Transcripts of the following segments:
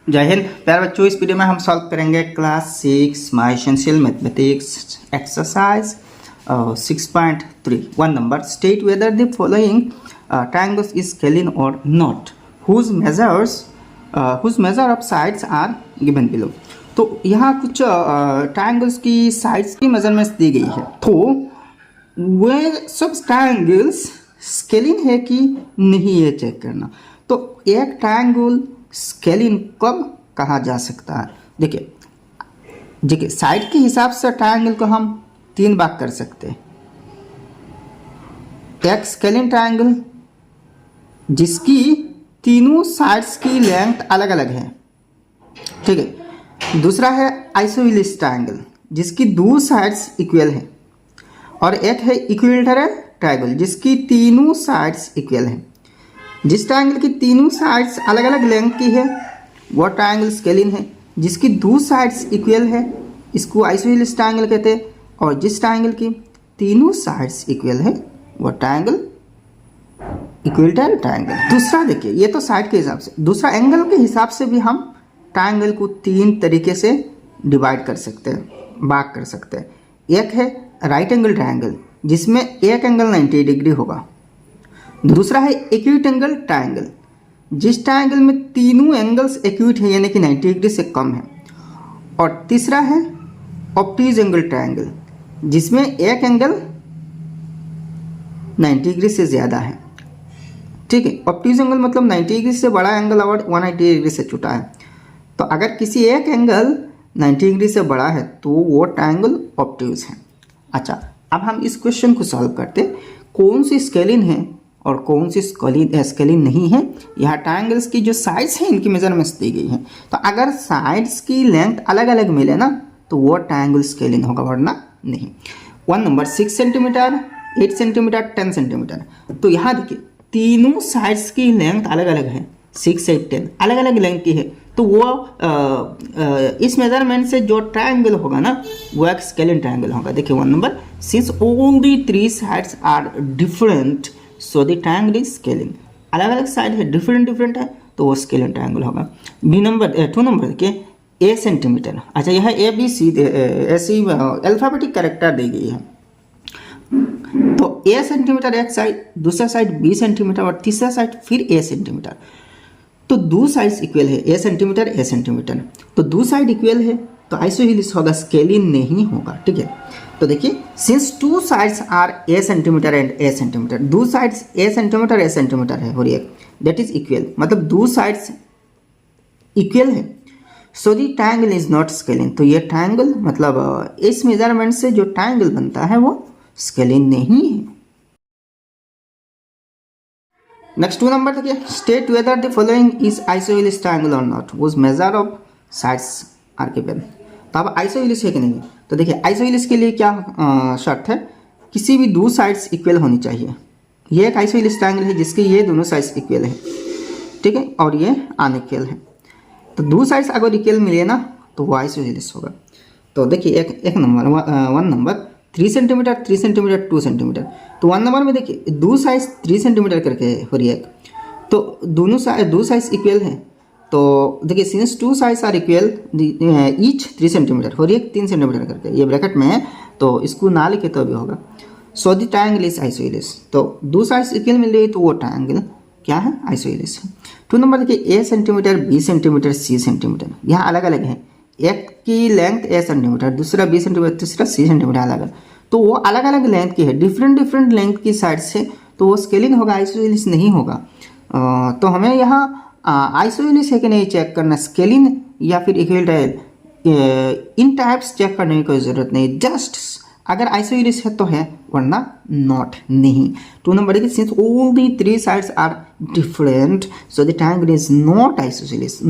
जय हिंद प्यारे बच्चों। इस वीडियो में हम सॉल्व करेंगे class 6 my essential mathematics exercise 6.3 1 number. State whether the following triangles is scalene or not, whose measure of sides are given below। तो यहाँ कुछ ट्रायंगल्स की साइड्स की मेजरमेंट्स दी गई है, तो वे सब ट्रायंगल्स स्केलिन है कि नहीं ये चेक करना। तो एक ट्रायंगल स्केलिन कब कहा जा सकता है? देखिए साइड के हिसाब से ट्रायंगल को हम 3 भाग कर सकते हैं। एक स्केलिन ट्रायंगल जिसकी तीनों साइड्स की लेंथ अलग अलग है, ठीक है। दूसरा है आइसोइलिस ट्रायंगल जिसकी 2 साइड्स इक्वल है, और एक है इक्विलैटरल ट्रायंगल जिसकी तीनों साइड्स इक्वल हैं। जिस ट्रायंगल की तीनों साइड्स अलग अलग लेंथ की है वो ट्रायंगल स्केलिन है। जिसकी 2 साइड्स इक्वल है इसको आइसोइलिस ट्रायंगल कहते हैं, और जिस ट्रायंगल की तीनों साइड्स इक्वल है वो ट्रायंगल इक्विलैटरल ट्रायंगल। दूसरा देखिए, ये तो साइड के हिसाब से, दूसरा एंगल के हिसाब से भी हम ट्रायंगल को 3 तरीके से डिवाइड कर सकते हैं, भाग कर सकते हैं। एक है राइट एंगल ट्रायंगल जिसमें एक एंगल 90 डिग्री होगा। दूसरा है एक्यूट एंगल ट्रायंगल जिस ट्रायंगल में तीनों एंगल्स एक्यूट है यानी कि 90 डिग्री से कम है। और तीसरा है ऑब्ट्यूज एंगल ट्रायंगल जिसमें एक एंगल 90 डिग्री से ज़्यादा है, ठीक है। ऑब्ट्यूज एंगल मतलब 90 डिग्री से बड़ा एंगल और 180 डिग्री से छोटा है। तो अगर किसी एक एंगल 90 डिग्री से बड़ा है तो वो ट्रायंगल ऑब्ट्यूज है। अच्छा, अब हम इस क्वेश्चन को सॉल्व करते हैं। कौन सी स्केलिन है और कौन सी स्केलिन नहीं है। यहाँ ट्रायंगल्स की जो साइड्स हैं इनकी मेजरमेंट्स दी गई हैं। तो अगर साइड्स की लेंथ अलग अलग मिले ना तो वो ट्रायंगल स्केलिन होगा, वरना नहीं। 1 नंबर 6 सेंटीमीटर, 8 सेंटीमीटर, 10 सेंटीमीटर। तो यहाँ देखिए तीनों साइड्स की लेंथ अलग अलग है, 6, 8, 10 अलग अलग लेंथ की है। तो वो इस मेजरमेंट से जो ट्रायंगल होगा ना वो एक स्केलिन ट्रायंगल होगा। देखिए 1 number, since all the 3 sides are different so the triangle is scalene. अलग अलग साइड है, डिफरेंट है, तो वो स्केलिन ट्रायंगल होगा। बी नंबर 2 नंबर देखिए ए सेंटीमीटर। अच्छा, यह ए बी सी ऐसी अल्फाबेटिक कैरेक्टर दी गई है। तो ए सेंटीमीटर एक साइड, दूसरा साइड बी सेंटीमीटर और तीसरा साइड फिर ए सेंटीमीटर। तो 2 साइड्स इक्वल है, ए सेंटीमीटर। तो 2 साइड इक्वल है तो आइसोहिलिस होगा, स्केलिन नहीं होगा, ठीक है। तो देखिए since 2 sides are a centimetre and a centimetre, 2 sides a centimetre है और एक दैट इज इक्वल, मतलब 2 साइड्स इक्वल है। सो दी ट्रायंगल इज नॉट स्केलिन। तो ये ट्रायंगल मतलब इस मेजरमेंट से जो ट्रायंगल बनता है वो स्केलिन नहीं है। नेक्स्ट 2 नंबर देखिए, state whether the following is isosceles triangle or not, whose measure of sides are given. तो अब आइसोइलिस है कि नहीं। तो देखिए आइसोइलिस के लिए क्या शर्त है, किसी भी 2 साइड्स इक्वल होनी चाहिए। ये एक आइसोइलिस ट्रायंगल है जिसके ये दोनों साइड्स इक्वल है, ठीक है, और ये अनइक्वल है। तो 2 साइड्स अगर इक्वल मिले ना तो वो आइसोइलिस होगा। तो देखिए एक number 1 number 3 centimetre, 3 centimetre, 2 centimetre. तो 1 नंबर में देखिए 2 साइज 3 सेंटीमीटर करके हो रही है, तो दोनों 2 साइज इक्वल हैं। तो देखिए since 2 size are equal each 3 centimetre हो रही है, 3 सेंटीमीटर करके ये ब्रैकेट में है, तो इसको ना लिखे तो भी होगा। So the triangle is isosceles. तो 2 साइज इक्वल मिल रही है तो वो ट्रायंगल क्या है, आइसोइलिस है। 2 नंबर देखिए a centimetre, B centimetre, C centimetre, यहाँ अलग अलग है। एक की लेंथ ए सेंटीमीटर, दूसरा बी सेंटीमीटर, तीसरा सी सेंटीमीटर, अलग अलग। तो वो अलग अलग लेंथ की है, डिफरेंट लेंथ की साइड से, तो वो स्केलिन होगा, आइसोइलिस नहीं होगा। तो हमें यहाँ आइसोइलिस है कि नहीं चेक करना, स्केलिन या फिर इक्विलैटरल इन टाइप्स चेक करने की कोई ज़रूरत नहीं। जस्ट अगर आइसोइलिस है तो है, वरना नॉट नहीं। 2 नंबर देखिए, since all the 3 sides are different so the triangle is not isosceles.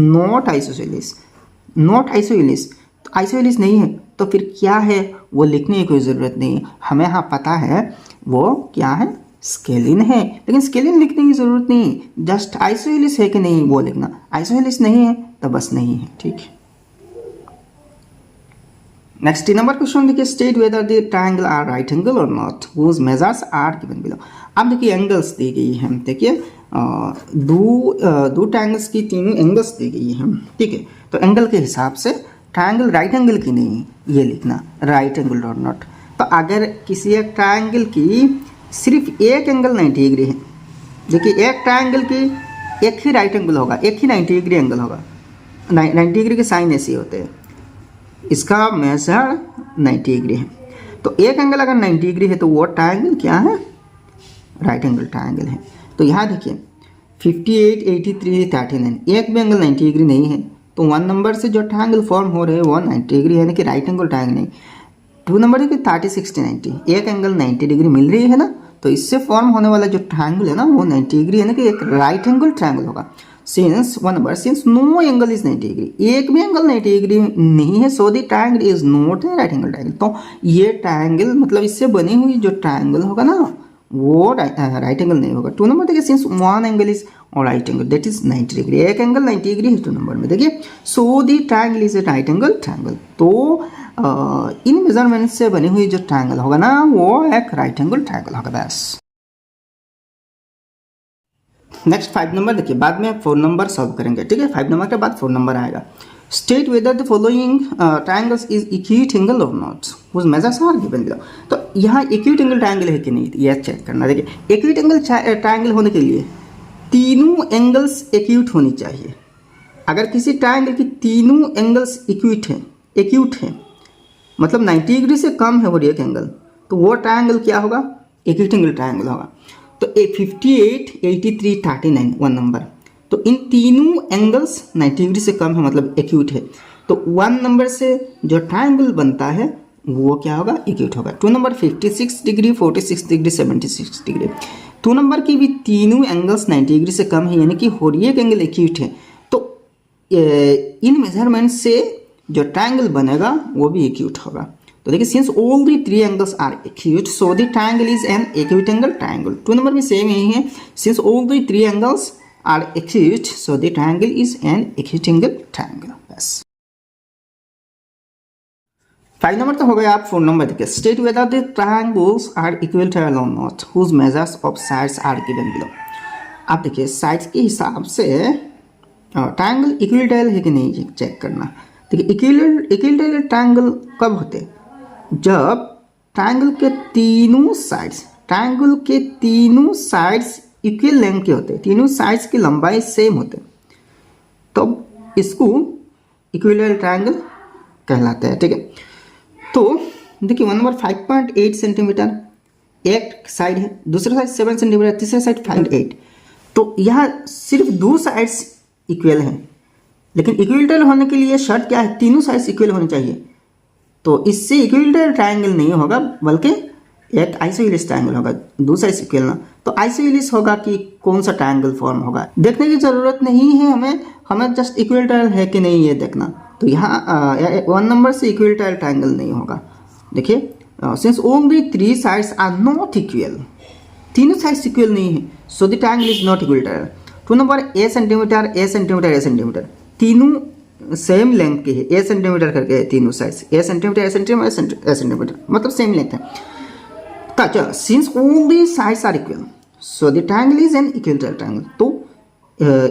तो आइसोइलिस नहीं है तो फिर क्या है वो लिखने की कोई ज़रूरत नहीं है, हमें यहाँ पता है वो क्या है, स्केलिन है। लेकिन स्केलिन लिखने की ज़रूरत नहीं, जस्ट आइसोइलिस है कि नहीं वो लिखना। आइसोइलिस नहीं है तो बस नहीं है, ठीक है। नेक्स्ट नंबर क्वेश्चन देखिए, state whether the triangle are right angle or not, whose measures are given below. अब देखिए एंगल्स दी गई है, देखिए दो ट्रायंगल्स की तीनों एंगल्स दी गई है, ठीक है। तो एंगल के हिसाब से ट्रायंगल राइट एंगल की नहीं, ये लिखना राइट एंगल और नॉट। तो अगर किसी एक ट्रायंगल की सिर्फ एक एंगल 90 डिग्री है, देखिए एक ट्रायंगल की एक ही राइट एंगल होगा, एक ही 90 डिग्री एंगल होगा, 90 डिग्री के साइन ऐसे होते हैं, इसका मेजर 90 डिग्री है। तो एक एंगल अगर 90 डिग्री है तो वो ट्रायंगल क्या है, राइट एंगल ट्रायंगल है। तो यहाँ देखिए 58, 83, 39, एक भी एंगल 90 डिग्री नहीं है, तो 1 नंबर से जो ट्रायंगल फॉर्म हो रहे हैं वो 90 डिग्री यानी कि राइट एंगल ट्रायंगल नहीं। 2 नंबर देखिए 30, 60, 90, एक एंगल 90 डिग्री मिल रही है ना, तो इससे फॉर्म होने वाला जो ट्रायंगल है ना वो 90 डिग्री यानी कि एक राइट एंगल ट्रायंगल होगा। Since 1 number, since no angle is 90 degree, एक भी एंगल 90 डिग्री नहीं है, so the triangle is not a right angle triangle. तो ये ट्रायंगल मतलब इससे बनी हुई जो ट्रायंगल होगा ना वो राइट एंगल नहीं होगा। 2 नंबर देखिए since 1 angle is right angle that is 90 degree, एक एंगल 90 डिग्री है 2 नंबर में, देखिए सो the triangle is a right angle triangle. तो इन मेजरमेंट से बनी हुई जो ट्रायंगल होगा ना वो एक राइट एंगल ट्रायंगल होगा बस। नेक्स्ट 5 नंबर देखिए, बाद में 4 नंबर सॉल्व करेंगे, ठीक है। 5 नंबर के बाद 4 नंबर आएगा। State whether the following triangles is acute angle or not, whose measures are given below. तो यहाँ एक्यूट एंगल ट्रायंगल है कि नहीं यह चेक करना। देखिए एक्यूट एंगल ट्रायंगल होने के लिए तीनों एंगल्स एक्यूट होनी चाहिए। अगर किसी ट्रायंगल की तीनों एंगल्स एक्यूट है मतलब 90 डिग्री से कम है वो एक एंगल, तो वो ट्रायंगल क्या होगा, एक्यूट एंगल ट्रायंगल होगा। तो 58, 83, 39 1 नंबर, तो इन तीनों एंगल्स 90 डिग्री से कम है मतलब एक्यूट है। तो 1 नंबर से जो ट्रायंगल बनता है वो क्या होगा, एक्यूट होगा। 2 number 56 degree, 46 degree, 76 degree, 2 number की भी तीनों एंगल्स 90 डिग्री से कम है यानी कि हर एक एंगल एक्यूट है। तो इन मेजरमेंट से जो ट्रायंगल बनेगा वो भी एक्यूट होगा। तो देखिए since all the 3 angles are acute so the triangle is an acute angle triangle. 2 number में सेम यही है, since all the 3 angles are acute so the triangle is an acute angle triangle बस। 5 number तो हो गया। आप 4 number देखिए, state whether the triangles are equilateral or not, whose measures of sides are given below. आप देखिए sides के हिसाब से ट्रायंगल इक्विलैटरल है कि नहीं चेक करना। देखिए इक्विलैटरल ट्रायंगल कब होते हैं, जब ट्रायंगल के तीनों साइड्स इक्वल लेंथ के होते हैं, तीनों साइड्स की लंबाई सेम होते हैं, तब इसको इक्विलैटरल ट्रायंगल कहलाता है, ठीक है। तो देखिए 1 नंबर 5.8 सेंटीमीटर एक साइड है, दूसरा साइड 7 सेंटीमीटर, तीसरा साइड 5.8। तो यहाँ सिर्फ 2 साइड्स इक्वल हैं, लेकिन इक्विलैटरल होने के लिए शर्त क्या है, तीनों साइड्स इक्वल होने चाहिए। तो इससे इक्विलैटरल ट्रायंगल नहीं होगा बल्कि एक आइसोहेलिस ट्रायंगल होगा, 2 साइड्स इक्वल ना। तो आइसोहेलिस होगा कि कौन सा ट्रायंगल फॉर्म होगा देखने की ज़रूरत नहीं है हमें जस्ट इक्विलैटरल है कि नहीं ये देखना। तो यहाँ 1 नंबर से इक्विलैटरल ट्रायंगल नहीं होगा। देखिए since only 3 sides are not equal, तीनों साइड्स इक्वल नहीं है so the triangle is not equilateral. 2 number a centimetre तीनों सेम लेंथ के है, ए सेंटीमीटर करके है तीनों साइड्स, ए सेंटीमीटर मतलब सेम लेंथ है। अच्छा since all the sides are equal so the triangle is an equilateral triangle. तो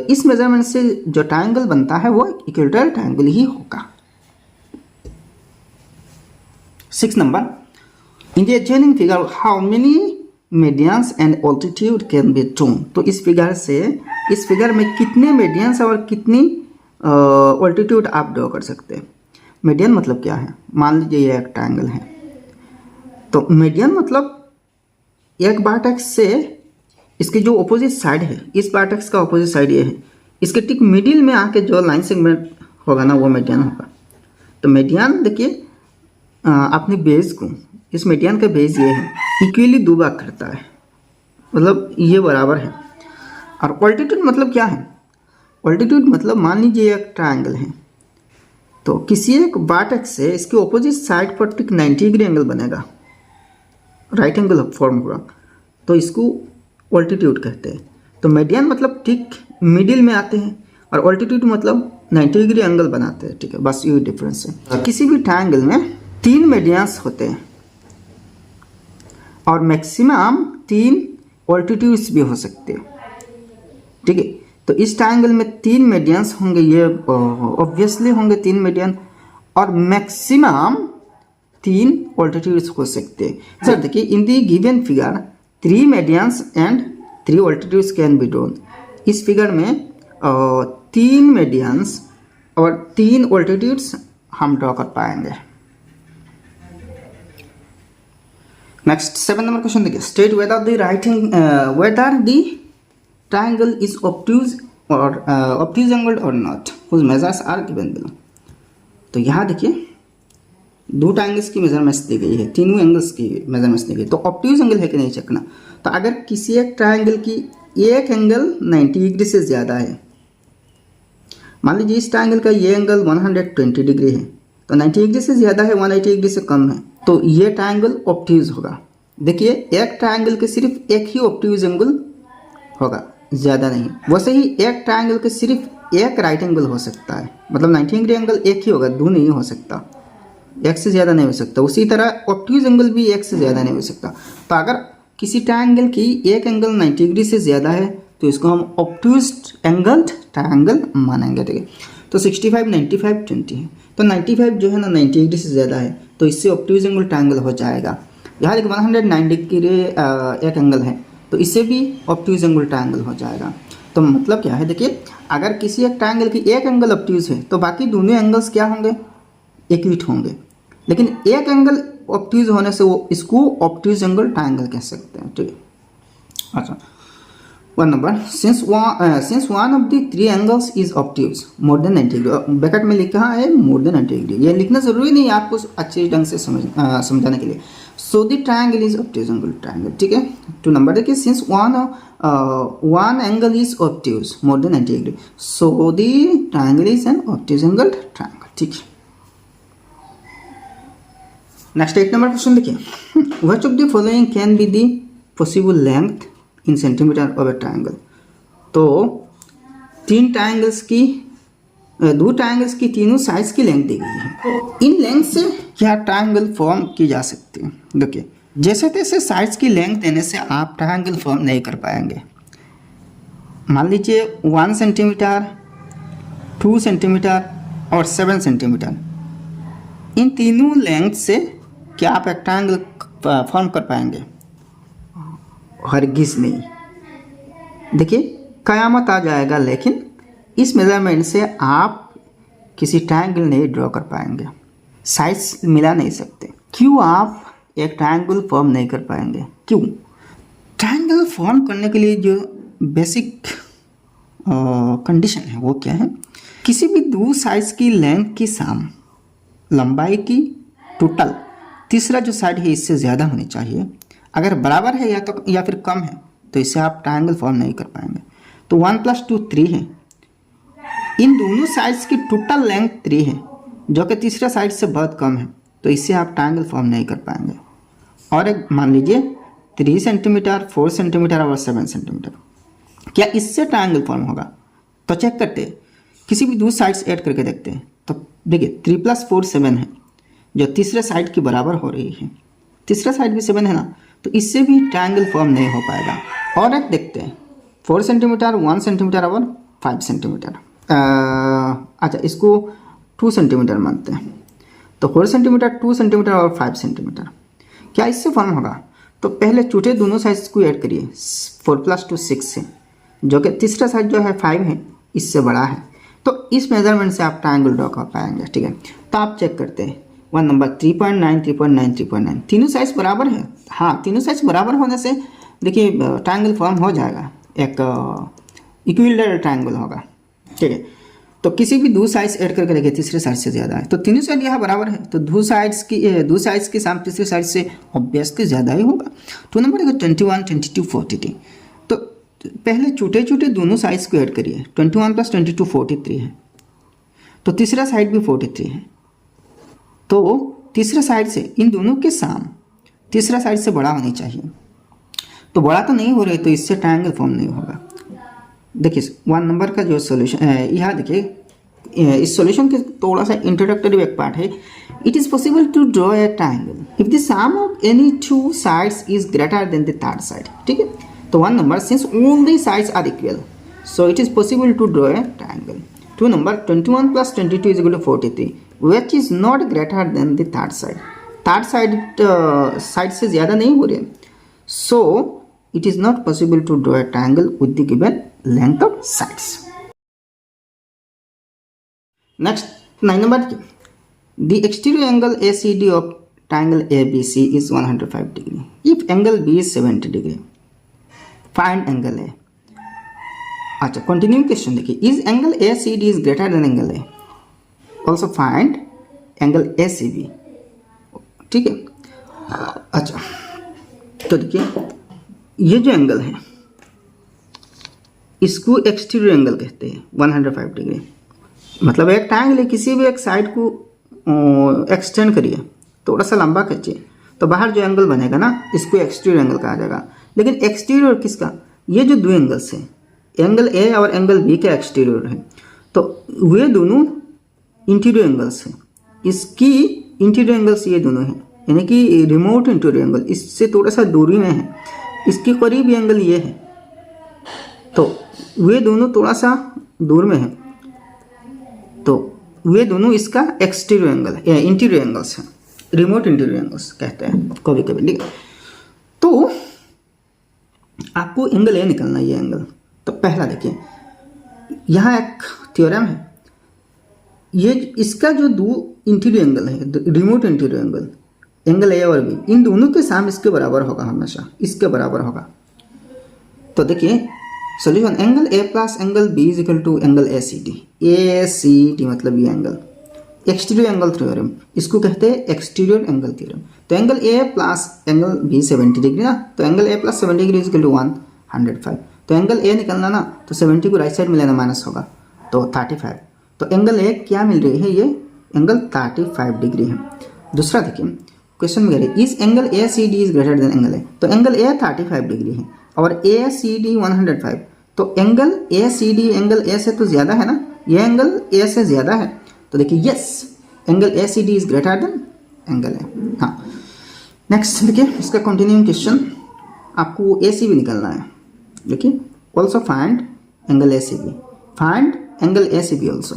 इस मेजरमेंट से जो ट्रायंगल बनता है वो इक्विलैटरल ट्रायंगल ही होगा। 6 number, in the adjoining figure how many medians and altitude can be drawn। तो इस फिगर में कितने मीडियंस और कितनी ऑल्टीट्यूड आप ड्रॉ कर सकते हैं। मीडियन मतलब क्या है, मान लीजिए ये एक ट्रायंगल है, तो मीडियन मतलब एक वर्टेक्स से इसकी जो अपोजिट साइड है, इस वर्टेक्स का अपोजिट साइड ये है, इसके ठीक मिडिल में आके जो लाइन सेगमेंट होगा ना वो मीडियन होगा। तो मीडियन देखिए अपने बेस को, इस मीडियन का बेस ये है, इक्वली 2 भाग करता है मतलब ये बराबर है। और ऑल्टीट्यूड मतलब क्या है, ऑल्टीट्यूड मतलब मान लीजिए एक ट्रायंगल है, तो किसी एक वर्टेक्स से इसके ऑपोजिट साइड पर ठीक 90 डिग्री एंगल बनेगा, राइट एंगल फॉर्म होगा, तो इसको ऑल्टीट्यूड कहते हैं। तो मीडियन मतलब ठीक मिडिल में आते हैं और ऑल्टीट्यूड मतलब 90 डिग्री एंगल बनाते हैं, ठीक है, बस ये डिफरेंस है। किसी भी ट्रायंगल में 3 मीडियंस होते हैं और मैक्सिमम 3 ऑल्टीट्यूड्स भी हो सकते हैं, ठीक है। तो इस ट्रायंगल में 3 मीडियंस होंगे, ये ऑब्वियसली होंगे 3 मीडियन, और मैक्सिमम 3 ऑल्टीट्यूड्स हो सकते हैं। सर देखिए, in the given figure 3 medians and 3 altitudes can be drawn. इस फिगर में 3 मीडियंस और 3 ऑल्टीट्यूड्स हम ड्रॉ कर पाएंगे। नेक्स्ट 7 नंबर क्वेश्चन देखिए, state whether the triangle is obtuse और ऑब्ट्यूज एंगल्ड और not, whose measures are given below. तो यहाँ देखिए 2 ट्रायंगल्स की मेजरमेंट्स दी गई है, तीनों एंगल्स की मेजरमेंट्स दी गई, तो ऑब्ट्यूज एंगल है कि नहीं चेकना। तो अगर किसी एक ट्रायंगल की एक एंगल 90 डिग्री से ज़्यादा है, मान लीजिए इस ट्रायंगल का ये एंगल 120 डिग्री है, तो 90 डिग्री से ज़्यादा है, 180 डिग्री से कम है, तो ये ट्रायंगल ऑब्ट्यूज होगा। देखिए एक ट्रायंगल के सिर्फ एक ही ऑब्ट्यूज एंगल होगा, ज़्यादा नहीं। वैसे ही एक ट्रायंगल के सिर्फ एक राइट एंगल हो सकता है, मतलब 90 डिग्री एंगल एक ही होगा, 2 नहीं हो सकता, एक से ज़्यादा नहीं हो सकता। उसी तरह ऑब्ट्यूज एंगल भी एक से ज़्यादा नहीं हो सकता। तो अगर किसी ट्रायंगल की एक एंगल 90 डिग्री से ज़्यादा है तो इसको हम ऑब्ट्यूज एंगल्ड ट्रायंगल मानेंगे, ठीक है। तो 65, 95, 20 है, तो 95 जो है ना 90 डिग्री से ज़्यादा है, तो इससे ऑब्ट्यूज एंगल ट्रायंगल हो जाएगा। यहाँ देखिए 109 डिग्री एक एंगल है, तो इससे भी ऑब्ट्यूज एंगल ट्रायंगल हो जाएगा। तो मतलब क्या है, देखिए अगर किसी एक ट्रायंगल की एक एंगल ऑब्ट्यूज है तो बाकी दोनों एंगल्स क्या होंगे, एक्यूट होंगे, लेकिन एक एंगल ऑब्ट्यूज होने से वो इसको ऑब्ट्यूज एंगल ट्रायंगल कह सकते हैं, ठीक है। अच्छा 1 number, since one of the 3 angles is obtuse more than 90 degree, bracket में लिखा है मोर देन 90 डिग्री, ये लिखना जरूरी नहीं है आपको अच्छे ढंग से समझाने के लिए। सो the triangle is obtuse angle triangle, ठीक है। 2 नंबर देखिए, since one angle is obtuse more than 90 degree, so the triangle is N obtuse angle triangle, ठीक है। नेक्स्ट 8 नंबर क्वेश्चन देखिए, which of the following can be the possible length in centimetre of A triangle. तो 2 triangles की तीनों size की length दी गई है। In length से क्या ट्रायंगल फॉर्म की जा सकती है। देखिए जैसे तैसे साइज की लेंथ देने से आप ट्रायंगल फॉर्म नहीं कर पाएंगे। मान लीजिए 1 सेंटीमीटर, 2 सेंटीमीटर और 7 सेंटीमीटर, इन तीनों लेंथ से क्या आप एक ट्रायंगल फॉर्म कर पाएंगे? हरगिज़ नहीं। देखिए कयामत आ जाएगा, लेकिन इस मेजरमेंट से आप किसी ट्रायंगल नहीं ड्रॉ कर पाएंगे, साइज मिला नहीं सकते। क्यों आप एक ट्रायंगल फॉर्म नहीं कर पाएंगे? क्यों? ट्रायंगल फॉर्म करने के लिए जो बेसिक कंडीशन है वो क्या है, किसी भी 2 साइज की लेंथ की सम, लंबाई की टोटल, तीसरा जो साइड है इससे ज़्यादा होनी चाहिए। अगर बराबर है या फिर कम है तो इससे आप ट्रायंगल फॉर्म नहीं कर पाएंगे। तो 1 + 2 3 है, इन दोनों साइड्स की टोटल लेंथ 3 है जो कि तीसरा साइड से बहुत कम है, तो इससे आप ट्रायंगल फॉर्म नहीं कर पाएंगे। और एक मान लीजिए 3 सेंटीमीटर, 4 सेंटीमीटर और 7 सेंटीमीटर, क्या इससे ट्रायंगल फॉर्म होगा? तो चेक करते हैं, किसी भी 2 साइड्स ऐड करके देखते हैं। तो देखिए 3 + 4 7 है, जो तीसरे साइड की बराबर हो रही है, तीसरा साइड भी 7 है ना, तो इससे भी ट्रायंगल फॉर्म नहीं हो पाएगा। और एक देखते हैं 4 सेंटीमीटर, 1 सेंटीमीटर और 5 सेंटीमीटर, अच्छा इसको 2 सेंटीमीटर मानते हैं। तो 4 सेंटीमीटर, 2 सेंटीमीटर और 5 सेंटीमीटर, क्या इससे फॉर्म होगा? तो पहले छोटे दोनों साइज को ऐड करिए, 4 + 2 6 है, जो कि तीसरा साइड जो है 5 है, इससे बड़ा है, तो इस मेजरमेंट से आप ट्रायंगल ड्रॉ कर पाएंगे, ठीक है। तो आप चेक करते हैं 1 नंबर 3.9, 3.9, 3.9, तीनों साइज बराबर है। हाँ, तीनों साइज बराबर होने से देखिए ट्रायंगल फॉर्म हो जाएगा, एक इक्विलेटरल ट्रायंगल होगा, ठीक है। तो किसी भी 2 साइड्स ऐड करके देखिए, तीसरे साइड से ज़्यादा है, तो तीनों साइड यहाँ बराबर है, तो 2 साइड्स के साथ तीसरे साइड से ऑब्वियसली ज़्यादा ही होगा। 2 नंबर देखो 21, 22, 43, तो पहले छोटे छोटे दोनों साइड्स को ऐड करिए, 21 + 22 43 है, तो तीसरा साइड भी 43 है, तो तीसरे साइड से इन दोनों के साम तीसरा साइड से बड़ा होनी चाहिए, तो बड़ा तो नहीं हो रहा है, तो इससे ट्रायंगल फॉर्म नहीं होगा। देखिए 1 नंबर का जो सॉल्यूशन यहाँ देखिए, इस सॉल्यूशन के थोड़ा सा इंट्रोडक्टरी एक पार्ट है। It is possible to draw a triangle if the sum of any 2 sides is greater than the third side, ठीक है। तो 1 number, since all the sides are equal, so it is possible to draw a triangle. 2 number, 21 plus 22 is equal to 43, which is not greater than the third side. Third side से ज़्यादा नहीं हो रहे, so it is not possible to draw a triangle with the given length of sides. Next 9 number, the exterior angle ACD of triangle ABC is 105 degree. If angle B is 70 degree, find angle A. अच्छा, continue question देखिए, is angle ACD is greater then angle A, also find angle ACB. ठीक है. अच्छा, तो देखिए ये जो angle है इसको एक्सटीरियर एंगल कहते हैं 105 डिग्री. मतलब एक ट्रायंगल है, किसी भी एक साइड को एक्सटेंड करिए, थोड़ा सा लंबा खींचिए, तो बाहर जो एंगल बनेगा ना इसको एक्सटीरियर एंगल कहा जाएगा. लेकिन एक्सटीरियर किसका, ये जो दो एंगल्स हैं, एंगल ए और एंगल बी के एक्सटीरियर है, तो वे दोनों इंटीरियर एंगल्स हैं. इसकी इंटीरियर एंगल्स ये दोनों हैं, यानी कि रिमोट इंटीरियर एंगल इससे थोड़ा सा दूरी में है. इसके करीब एंगल ये है, तो वे दोनों थोड़ा सा दूर में है, तो वे दोनों इसका एक्सटीरियर एंगल है, इंटीरियर एंगल्स हैं, रिमोट इंटीरियर एंगल्स कहते हैं कभी कभी. ठीक है, तो आपको एंगल ए निकलना है, ये एंगल. तो पहला देखिए, यहाँ एक थ्योरम है, ये इसका जो दो इंटीरियर एंगल है, remote interior angle, angle A और बी, इन दोनों के साम इसके बराबर होगा, हमेशा इसके बराबर होगा. तो देखिए solution, angle A plus angle B is equal to angle ACD. ACD मतलब ये एंगल, एक्सटीरियर एंगल थ्योरम, इसको कहते हैं एक्सटीरियर एंगल थ्योरम. तो angle A plus angle B 70 degree ना, तो angle A plus 70 degree is equal to 105. तो angle ए निकलना ना, तो 70 को राइट साइड में लेना, माइनस होगा, तो 35. तो एंगल ए क्या मिल रही है, ये एंगल 35 डिग्री है. दूसरा देखिए क्वेश्चन में कह रहे इस angle ACD is greater then angle A. तो एंगल ए 35 डिग्री है और ACD 105, तो एंगल ACD एंगल ए से तो ज़्यादा है ना, ये एंगल ए से ज़्यादा है. तो देखिए yes, angle ACD is greater then angle A. हाँ, नेक्स्ट देखिए इसका कंटिन्यूइंग क्वेश्चन, आपको ACB निकलना है. देखिए also find angle ACB, find angle ACB also.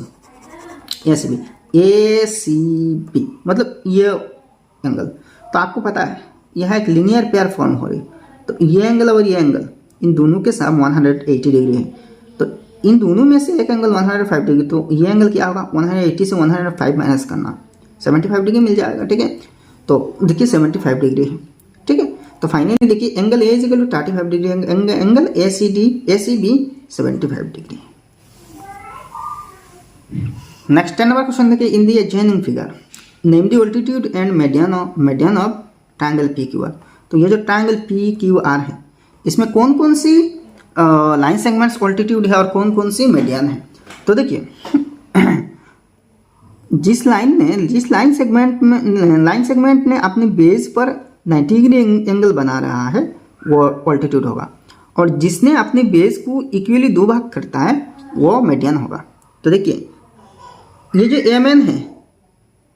ACB मतलब ये एंगल, तो आपको पता है यह एक लीनियर पेयर फॉर्म हो रही, तो ये एंगल और ये एंगल इन दोनों के साथ 180 डिग्री है. तो इन दोनों में से एक एंगल 105 डिग्री, तो ये एंगल क्या होगा, 180 से 105 माइनस करना, 75 डिग्री मिल जाएगा. ठीक है, तो देखिए 75 डिग्री है. ठीक है, तो फाइनली देखिए angle A is equal to 35 degree, angle ACB 75 degree. Next 10 number question देखिए, in the adjoining figure name the altitude and median of triangle PQR. तो ये जो ट्रायंगल PQR है, इसमें कौन कौन सी लाइन सेगमेंट्स ऑल्टीट्यूड है और कौन कौन सी मीडियन है. तो देखिए जिस लाइन सेगमेंट ने अपने बेस पर 90 डिग्री एंगल बना रहा है वो ऑल्टीट्यूड होगा, और जिसने अपने बेस को इक्वली दो भाग करता है वो मीडियन होगा. तो देखिए ये जो MN है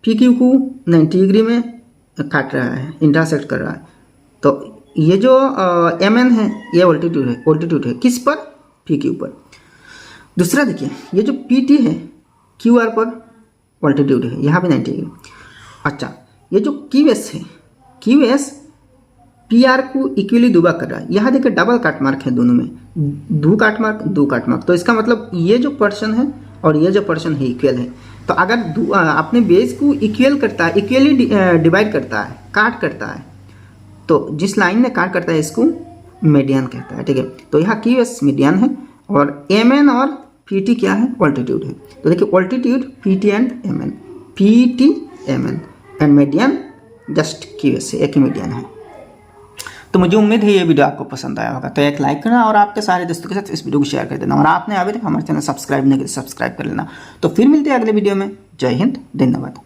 PQ को 90 डिग्री में काट रहा है, इंटरसेक्ट कर रहा है, तो ये जो MN है ये ऑल्टीट्यूड है किस पर, PQ पर. दूसरा देखिए ये जो PT है QR पर ऑल्टीट्यूड है, यहाँ पे 90 डिग्री. अच्छा, ये जो QS है, QS PR को इक्वली दुबा कर रहा है, यहाँ देखिए डबल काट मार्क है दोनों में, दो काट मार्क, तो इसका मतलब ये जो पर्सन है और ये जो पर्सन है इक्वल है. तो अगर अपने बेस को इक्वल करता है, इक्वली डिवाइड करता है, काट करता है, तो जिस लाइन में काट करता है इसको मीडियन कहता है. ठीक है, तो यहाँ QS मीडियन है और MN और PT क्या है, ऑल्टीट्यूड है. तो देखिए altitude PT and MN, PT MN and median just QS है, एक ही मीडियन है. तो मुझे उम्मीद है ये वीडियो आपको पसंद आया होगा, तो एक लाइक करना और आपके सारे दोस्तों के साथ इस वीडियो को शेयर कर देना, और आपने अभी तक हमारे चैनल सब्सक्राइब नहीं किया सब्सक्राइब कर लेना. तो फिर मिलते हैं अगले वीडियो में. जय हिंद, धन्यवाद.